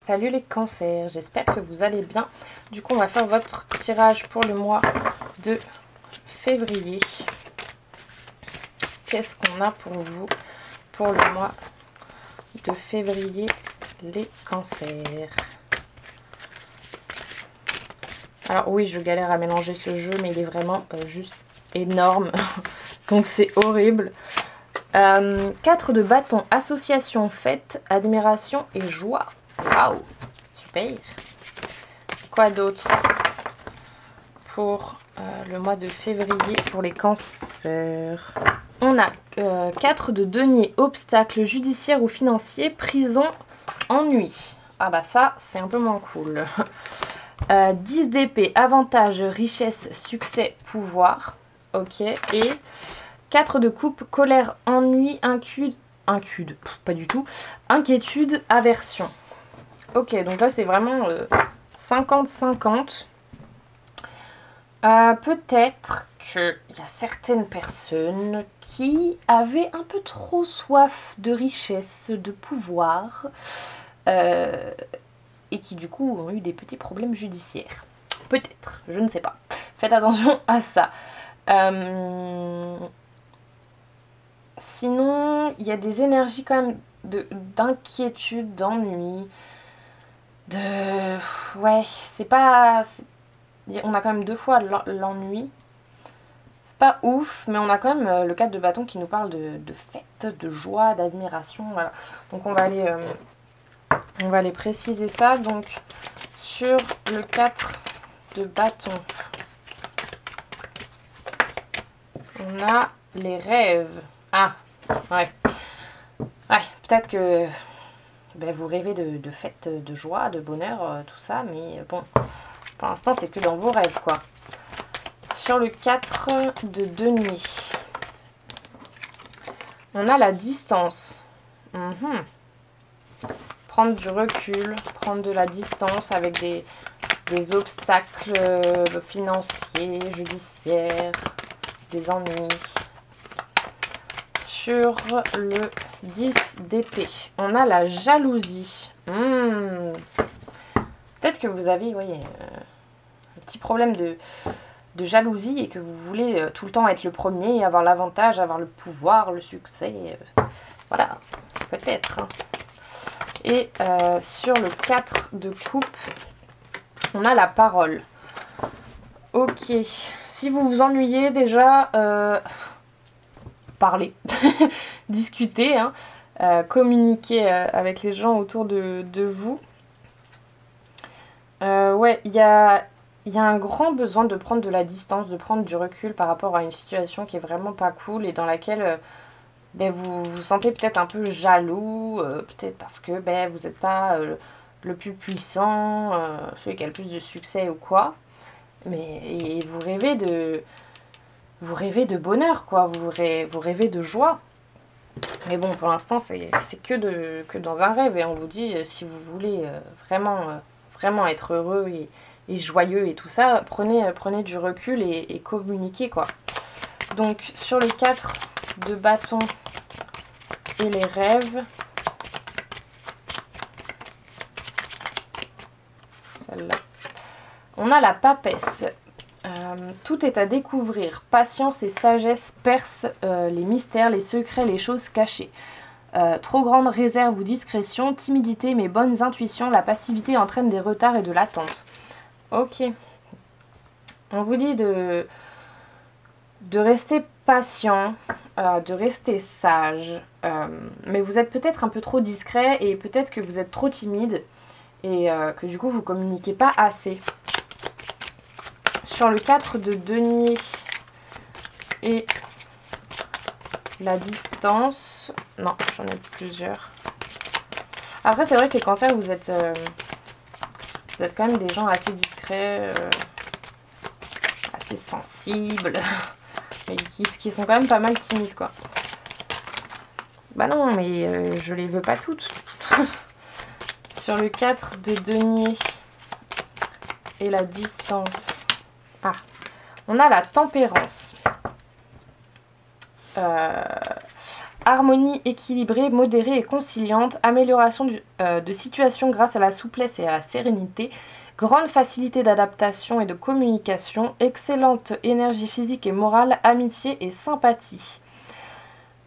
Salut les cancers, j'espère que vous allez bien. Du coup, on va faire votre tirage pour le mois de février. Qu'est-ce qu'on a pour vous pour le mois de février, les cancers? Alors oui, je galère à mélanger ce jeu, mais il est vraiment juste énorme. Donc c'est horrible. 4 de bâton, association, fête, admiration et joie. Waouh, super. Quoi d'autre pour le mois de février pour les cancers? On a 4 de denier, obstacle judiciaire ou financier, prison, ennui. Ah bah ça, c'est un peu moins cool. 10 d'épée, avantage, richesse, succès, pouvoir. Ok. Et 4 de coupe, colère, ennui, inquiétude, pas du tout, inquiétude, aversion. Ok, donc là c'est vraiment 50-50. Peut-être qu'il y a certaines personnes qui avaient un peu trop soif de richesse, de pouvoir, et qui du coup ont eu des petits problèmes judiciaires. Peut-être, je ne sais pas. Faites attention à ça. Sinon, il y a des énergies quand même d'inquiétude, d'ennui, ouais, c'est pas... On a quand même 2 fois l'ennui. C'est pas ouf, mais on a quand même le 4 de bâton qui nous parle de fête, de joie, d'admiration, voilà. Donc on va aller préciser ça. Donc sur le 4 de bâton, on a les rêves. Ah, ouais. Ouais, peut-être que vous rêvez de fête, de joie, de bonheur, tout ça, mais bon, pour l'instant c'est que dans vos rêves, quoi. Sur le 4 de denier, on a la distance. Prendre du recul, prendre de la distance avec des obstacles financiers, judiciaires, des ennuis. Sur le 10 d'épée, on a la jalousie. Peut-être que vous avez, voyez, un petit problème de jalousie et que vous voulez tout le temps être le premier, avoir l'avantage, avoir le pouvoir, le succès. Voilà, peut-être. Et sur le 4 de coupe, on a la parole. Ok, si vous vous ennuyez déjà, parlez, discutez, hein, communiquez avec les gens autour de vous. Ouais, il y a un grand besoin de prendre de la distance, de prendre du recul par rapport à une situation qui est vraiment pas cool et dans laquelle vous vous sentez peut-être un peu jaloux, peut-être parce que vous n'êtes pas le plus puissant, celui qui a le plus de succès ou quoi. Mais vous rêvez de bonheur, quoi. Vous rêvez de joie. Mais bon, pour l'instant, c'est que dans un rêve. Et on vous dit, si vous voulez vraiment être heureux et joyeux et tout ça, prenez du recul et communiquez, quoi. Donc, sur le 4 de bâton et les rêves, celle-là, on a la papesse. Tout est à découvrir. Patience et sagesse percent les mystères, les secrets, les choses cachées. Trop grande réserve ou discrétion, timidité mais bonnes intuitions, la passivité entraîne des retards et de l'attente. Ok. On vous dit de rester patient, de rester sage, mais vous êtes peut-être un peu trop discret et peut-être que vous êtes trop timide et que du coup vous communiquez pas assez. Sur le 4 de denier et la distance, non, j'en ai plusieurs. Après, c'est vrai que les cancers, vous êtes quand même des gens assez discrets, assez sensibles, mais qui sont quand même pas mal timides, quoi. Bah non, mais je les veux pas toutes. Sur le 4 de denier et la distance, on a la tempérance. Harmonie équilibrée, modérée et conciliante, amélioration de situation grâce à la souplesse et à la sérénité, grande facilité d'adaptation et de communication, excellente énergie physique et morale, amitié et sympathie.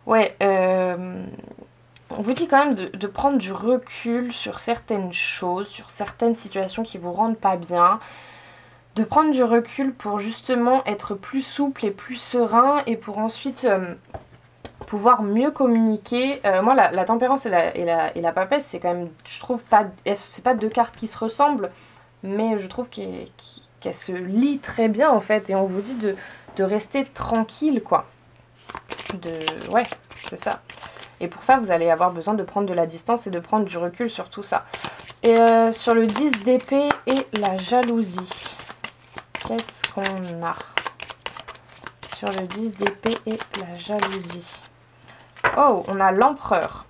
Ouais, on vous dit quand même de prendre du recul sur certaines choses, sur certaines situations qui vous rendent pas bien, de prendre du recul pour justement être plus souple et plus serein et pour ensuite pouvoir mieux communiquer. Moi, la tempérance et la papesse, c'est quand même, je trouve pas, c'est pas deux cartes qui se ressemblent, mais je trouve qu'elles se lient très bien en fait. Et on vous dit de rester tranquille, quoi. Ouais, c'est ça. Et pour ça, vous allez avoir besoin de prendre de la distance et de prendre du recul sur tout ça. Et sur le 10 d'épée et la jalousie, qu'est-ce qu'on a sur le 10 d'épée et la jalousie? Oh, on a l'empereur.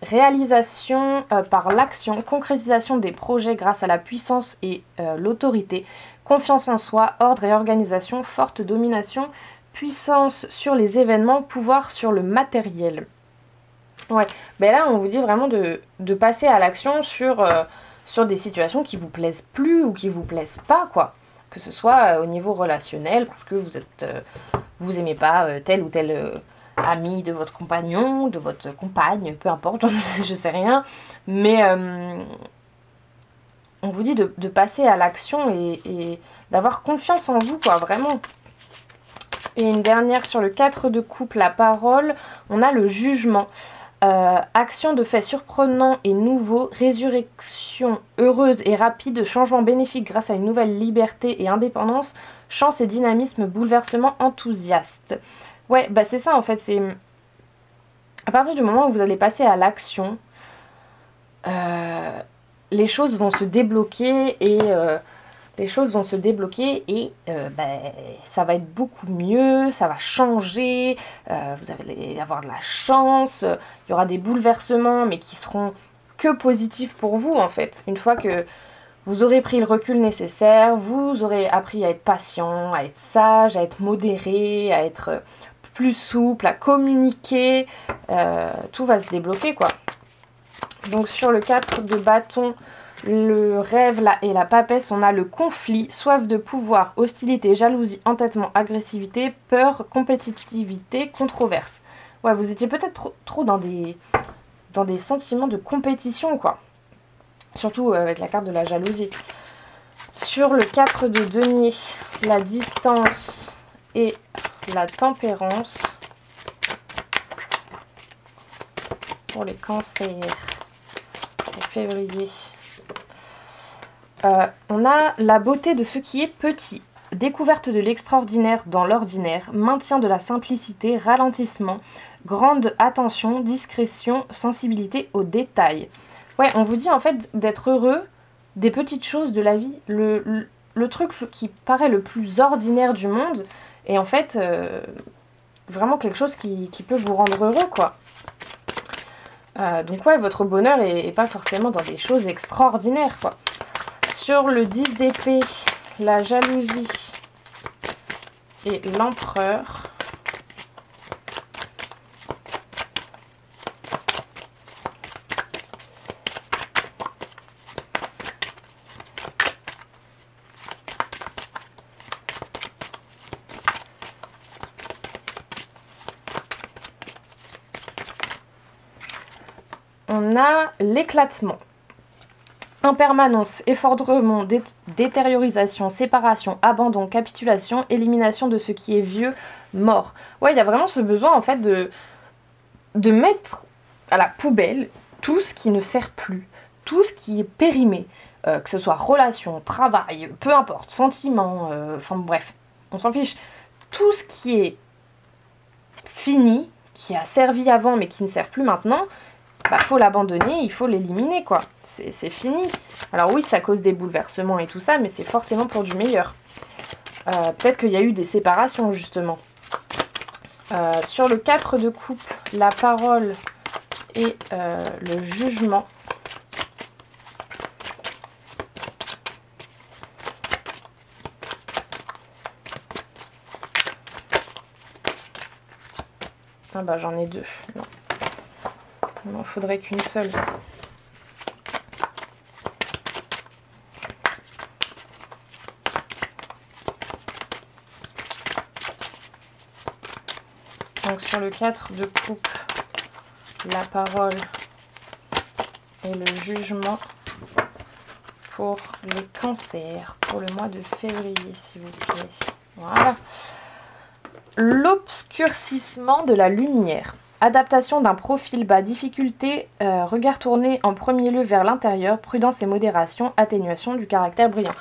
Réalisation par l'action, concrétisation des projets grâce à la puissance et l'autorité, confiance en soi, ordre et organisation, forte domination, puissance sur les événements, pouvoir sur le matériel. Ouais, ben là on vous dit vraiment de passer à l'action sur des situations qui vous plaisent plus ou qui vous plaisent pas, quoi. Que ce soit au niveau relationnel, parce que vous aimez pas tel ou tel ami de votre compagnon, de votre compagne, peu importe, je sais rien. Mais on vous dit de passer à l'action et d'avoir confiance en vous, quoi, vraiment. Et une dernière sur le 4 de coupe, la parole, on a le jugement. Action de faits surprenants et nouveaux, résurrection heureuse et rapide, changement bénéfique grâce à une nouvelle liberté et indépendance, chance et dynamisme, bouleversement enthousiaste. Ouais, bah c'est ça en fait, c'est à partir du moment où vous allez passer à l'action, les choses vont se débloquer et ça va être beaucoup mieux, ça va changer, vous allez avoir de la chance, il y aura des bouleversements mais qui seront que positifs pour vous en fait. Une fois que vous aurez pris le recul nécessaire, vous aurez appris à être patient, à être sage, à être modéré, à être plus souple, à communiquer, tout va se débloquer, quoi. Donc sur le 4 de bâton, le rêve là, et la papesse, on a le conflit, soif de pouvoir, hostilité, jalousie, entêtement, agressivité, peur, compétitivité, controverse. Ouais, vous étiez peut-être trop dans des sentiments de compétition, quoi. Surtout avec la carte de la jalousie. Sur le 4 de denier, la distance et la tempérance. Pour les cancers, en février. On a la beauté de ce qui est petit, découverte de l'extraordinaire dans l'ordinaire, maintien de la simplicité, ralentissement, grande attention, discrétion, sensibilité aux détails. Ouais, on vous dit en fait d'être heureux des petites choses de la vie, le truc qui paraît le plus ordinaire du monde, et en fait vraiment quelque chose qui peut vous rendre heureux, quoi. Donc ouais, votre bonheur est pas forcément dans des choses extraordinaires, quoi. Sur le 10 d'épée, la jalousie et l'empereur. On a l'éclatement. Impermanence, effondrement, détériorisation, séparation, abandon, capitulation, élimination de ce qui est vieux, mort. Ouais, il y a vraiment ce besoin en fait de mettre à la poubelle tout ce qui ne sert plus, tout ce qui est périmé, que ce soit relation, travail, peu importe, sentiments, enfin bref, on s'en fiche. Tout ce qui est fini, qui a servi avant mais qui ne sert plus maintenant, bah faut l'abandonner, il faut l'éliminer, quoi. C'est fini. Alors oui, ça cause des bouleversements et tout ça, mais c'est forcément pour du meilleur. Peut-être qu'il y a eu des séparations, justement. Sur le 4 de coupe, la parole et le jugement. Ah bah j'en ai 2. Non. Il m'en faudrait qu'une seule. Donc sur le 4 de coupe, la parole et le jugement pour les cancers, pour le mois de février, s'il vous plaît. Voilà. L'obscurcissement de la lumière. Adaptation d'un profil bas, difficulté, regard tourné en premier lieu vers l'intérieur, prudence et modération, atténuation du caractère brillant.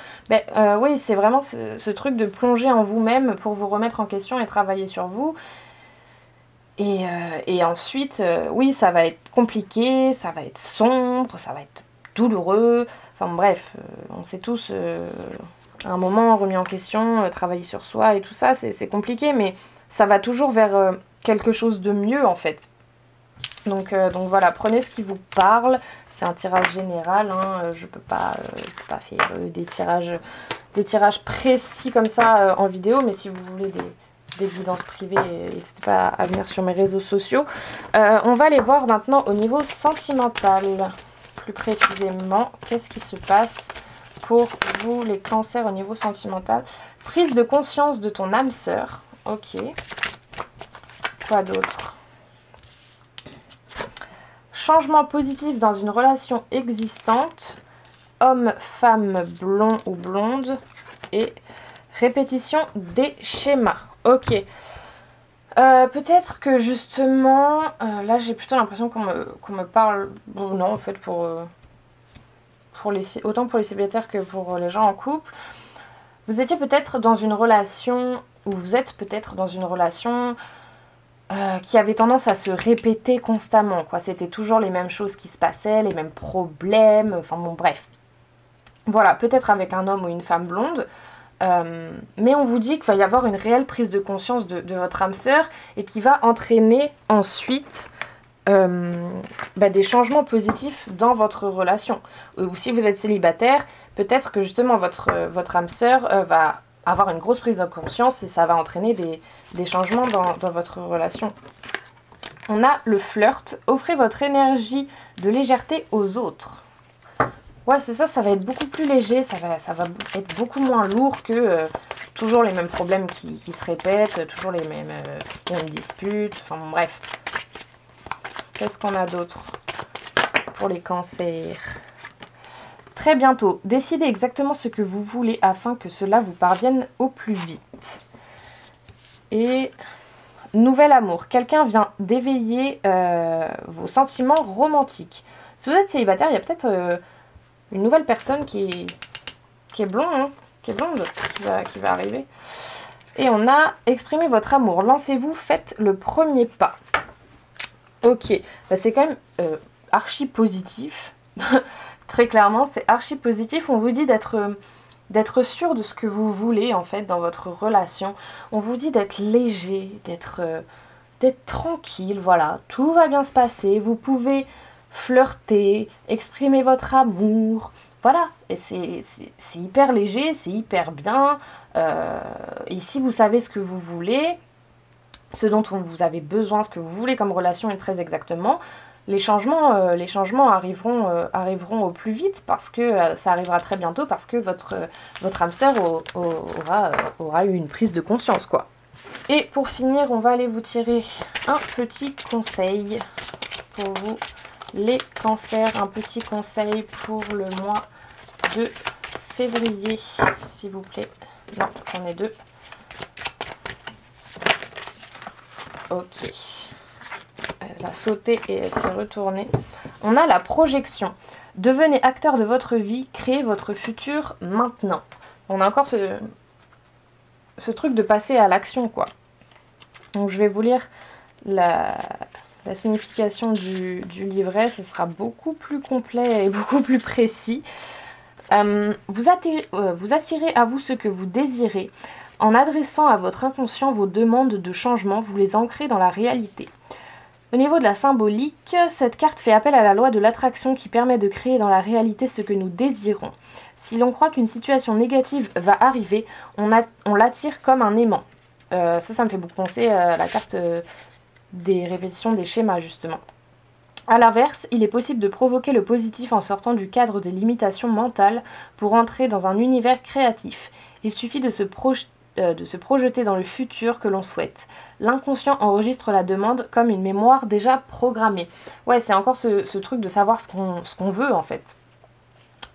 Oui, c'est vraiment ce truc de plonger en vous-même pour vous remettre en question et travailler sur vous. Et ensuite, oui, ça va être compliqué, ça va être sombre, ça va être douloureux. Enfin bref, on sait tous, à un moment, remis en question, travailler sur soi et tout ça, c'est compliqué, mais ça va toujours vers quelque chose de mieux en fait. Donc voilà, prenez ce qui vous parle. C'est un tirage général, hein, je peux pas faire des tirages précis comme ça en vidéo, mais si vous voulez des guidances privées, n'hésitez pas à venir sur mes réseaux sociaux. On va aller voir maintenant au niveau sentimental. Plus précisément, qu'est-ce qui se passe pour vous les cancers au niveau sentimental? Prise de conscience de ton âme sœur. Ok. Quoi d'autre? Changement positif dans une relation existante. Homme, femme, blond ou blonde. Et répétition des schémas. Ok. Peut-être que justement, là j'ai plutôt l'impression qu'on me parle, bon, non en fait autant pour les célibataires que pour les gens en couple, vous étiez peut-être dans une relation, ou vous êtes peut-être dans une relation qui avait tendance à se répéter constamment, quoi. C'était toujours les mêmes choses qui se passaient, les mêmes problèmes, enfin bon bref. Voilà, peut-être avec un homme ou une femme blonde. Mais on vous dit qu'il va y avoir une réelle prise de conscience de votre âme sœur et qui va entraîner ensuite des changements positifs dans votre relation. Ou si vous êtes célibataire, peut-être que justement votre âme sœur va avoir une grosse prise de conscience et ça va entraîner des changements dans votre relation. On a le flirt. Offrez votre énergie de légèreté aux autres. Ouais, c'est ça, ça va être beaucoup plus léger, ça va être beaucoup moins lourd que toujours les mêmes problèmes qui se répètent, toujours les mêmes disputes, enfin bon, bref. Qu'est-ce qu'on a d'autre pour les cancers? Très bientôt, décidez exactement ce que vous voulez afin que cela vous parvienne au plus vite. Et nouvel amour, quelqu'un vient d'éveiller vos sentiments romantiques. Si vous êtes célibataire, il y a peut-être une nouvelle personne qui est blonde, hein, qui va arriver. Et on a exprimé votre amour. Lancez-vous, faites le premier pas. Ok, c'est quand même archi positif. Très clairement, c'est archi positif. On vous dit d'être sûr de ce que vous voulez en fait dans votre relation. On vous dit d'être léger, d'être tranquille. Voilà, tout va bien se passer. Vous pouvez flirter, exprimer votre amour, voilà, et c'est hyper léger, c'est hyper bien, et si vous savez ce que vous voulez, ce dont vous avez besoin, ce que vous voulez comme relation et très exactement, les changements arriveront au plus vite parce que ça arrivera très bientôt parce que votre âme sœur aura eu une prise de conscience, quoi. Et pour finir, on va aller vous tirer un petit conseil pour vous les cancers, un petit conseil pour le mois de février, s'il vous plaît. Non, j'en ai 2. Ok. Elle a sauté et elle s'est retournée. On a la projection. Devenez acteur de votre vie, créez votre futur maintenant. On a encore ce truc de passer à l'action, quoi. Donc je vais vous lire la signification du livret, ce sera beaucoup plus complet et beaucoup plus précis. Vous attirez à vous ce que vous désirez. En adressant à votre inconscient vos demandes de changement, vous les ancrez dans la réalité. Au niveau de la symbolique, cette carte fait appel à la loi de l'attraction qui permet de créer dans la réalité ce que nous désirons. Si l'on croit qu'une situation négative va arriver, on l'attire comme un aimant. Ça me fait beaucoup penser à la carte des répétitions des schémas justement. A l'inverse, il est possible de provoquer le positif en sortant du cadre des limitations mentales pour entrer dans un univers créatif. Il suffit de se projeter dans le futur que l'on souhaite. L'inconscient enregistre la demande comme une mémoire déjà programmée. Ouais, c'est encore ce truc de savoir ce qu'on veut en fait.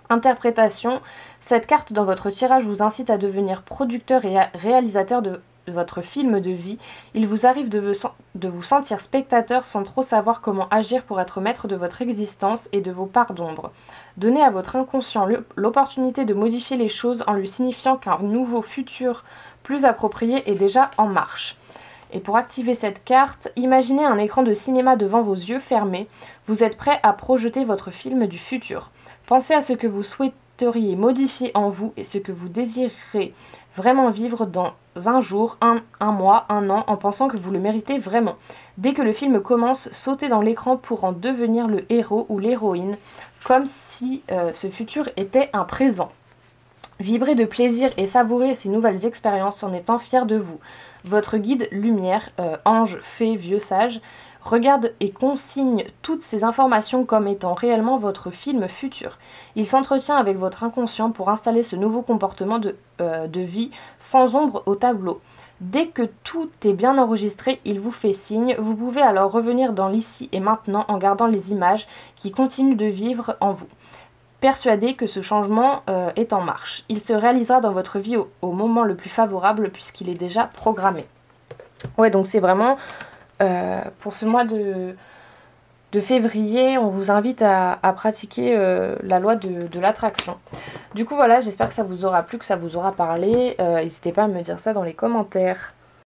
Interprétation. Cette carte dans votre tirage vous incite à devenir producteur et réalisateur de votre film de vie. Il vous arrive de vous sentir spectateur sans trop savoir comment agir pour être maître de votre existence et de vos parts d'ombre. Donnez à votre inconscient l'opportunité de modifier les choses en lui signifiant qu'un nouveau futur plus approprié est déjà en marche. Et pour activer cette carte, imaginez un écran de cinéma devant vos yeux fermés. Vous êtes prêt à projeter votre film du futur. Pensez à ce que vous souhaiteriez modifier en vous et ce que vous désirez vraiment vivre dans un jour, un mois, un an, en pensant que vous le méritez vraiment. Dès que le film commence, sautez dans l'écran pour en devenir le héros ou l'héroïne, comme si ce futur était un présent. Vibrez de plaisir et savourez ces nouvelles expériences en étant fier de vous. Votre guide lumière, ange, fée, vieux sage, regarde et consigne toutes ces informations comme étant réellement votre film futur. Il s'entretient avec votre inconscient pour installer ce nouveau comportement de vie sans ombre au tableau. Dès que tout est bien enregistré, il vous fait signe. Vous pouvez alors revenir dans l'ici et maintenant en gardant les images qui continuent de vivre en vous. Persuadé que ce changement est en marche. Il se réalisera dans votre vie au moment le plus favorable puisqu'il est déjà programmé. Ouais, donc c'est vraiment pour ce mois de février, on vous invite à pratiquer la loi de l'attraction. Du coup voilà, j'espère que ça vous aura plu, que ça vous aura parlé. N'hésitez pas à me dire ça dans les commentaires.